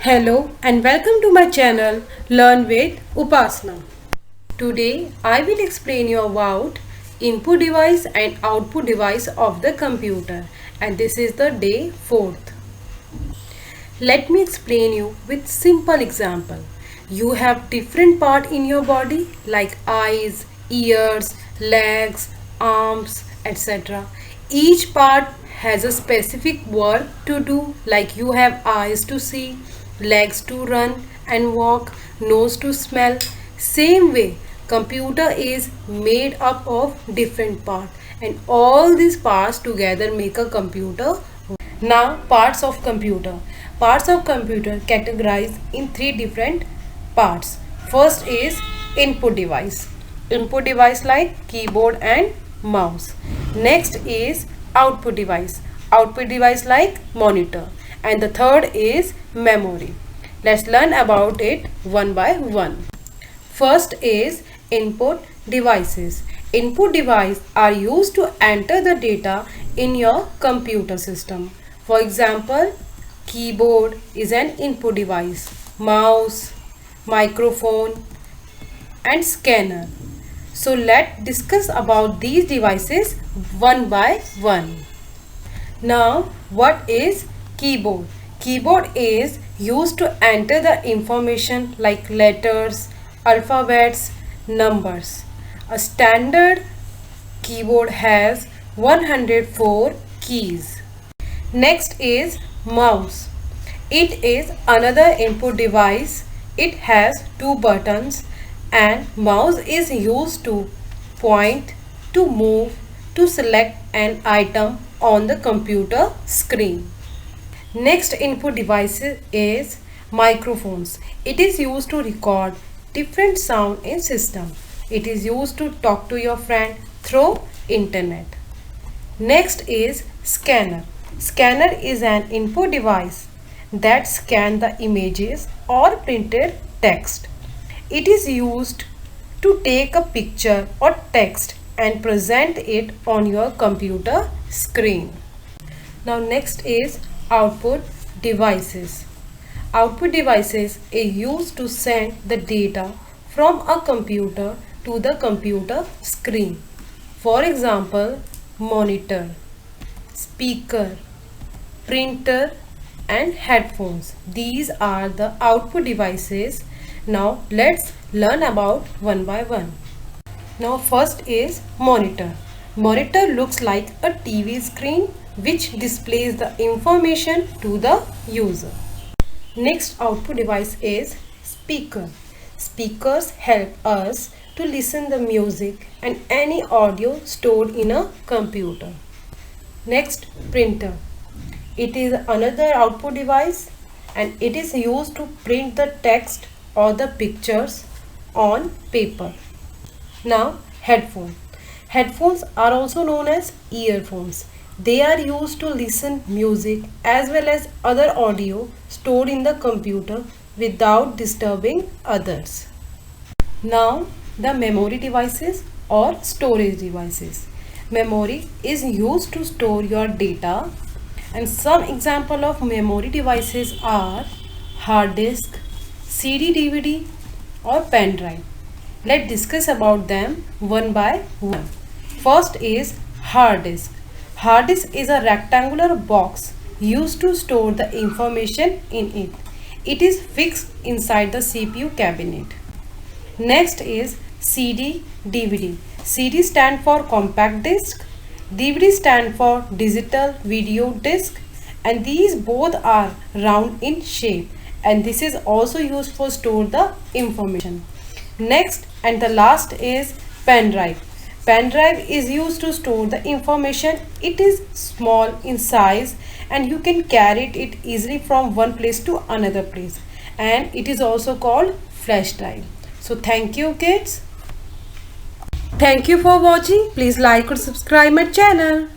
Hello and welcome to my channel Learn with Upasana. Today I will explain you about input device and output device of the computer, and this is the day 4th. Let me explain you with simple example. You have different part in your body like eyes, ears, legs, arms, etc. Each part has a specific work to do, like you have eyes to see, legs to run and walk, nose to smell. Same way, computer is made up of different parts, and all these parts together make a computer. Now, parts of computer. Parts of computer categorized in three different parts. First is input device. Input device like keyboard and mouse. Next is output device. Output device like monitor. And the third is memory. Let's learn about it one by one. First is input devices. Input devices are used to enter the data in your computer system. For example, keyboard is an input device, mouse, microphone and scanner. So let's discuss about these devices one by one. Now, what is keyboard? Keyboard is used to enter the information like letters, alphabets, numbers. A standard keyboard has 104 keys. Next is mouse. It is another input device. It has two buttons, and mouse is used to point, to move, to select an item on the computer screen. Next input device is microphones. It is used to record different sound in system. It is used to talk to your friend through internet. Next is scanner. Scanner is an input device that scans the images or printed text. It is used to take a picture or text and present it on your computer screen. Now next is output devices. Output devices are used to send the data from a computer to the computer screen. For example, monitor, speaker, printer and headphones. These are the output devices. Now let's learn about one by one. Now first is monitor. Monitor looks like a TV screen which displays the information to the user. Next output device is speaker. Speakers help us to listen the music and any audio stored in a computer. Next, printer. It is another output device and it is used to print the text or the pictures on paper. Now, headphone. Headphones are also known as earphones. They are used to listen music as well as other audio stored in the computer without disturbing others. Now, the memory devices or storage devices. Memory is used to store your data, and some example of memory devices are hard disk, CD, DVD or pen drive. Let's discuss about them one by one. First is hard disk. Hard disk is a rectangular box used to store the information in it. It is fixed inside the CPU cabinet. Next is CD, DVD. CD stand for compact disc, DVD stand for digital video disc, and these both are round in shape, and this is also used for store the information. Next and the last is pen drive. Pen drive is used to store the information. It is small in size and you can carry it easily from one place to another place, and it is also called flash drive. So thank you kids. Thank you for watching. Please like or subscribe my channel.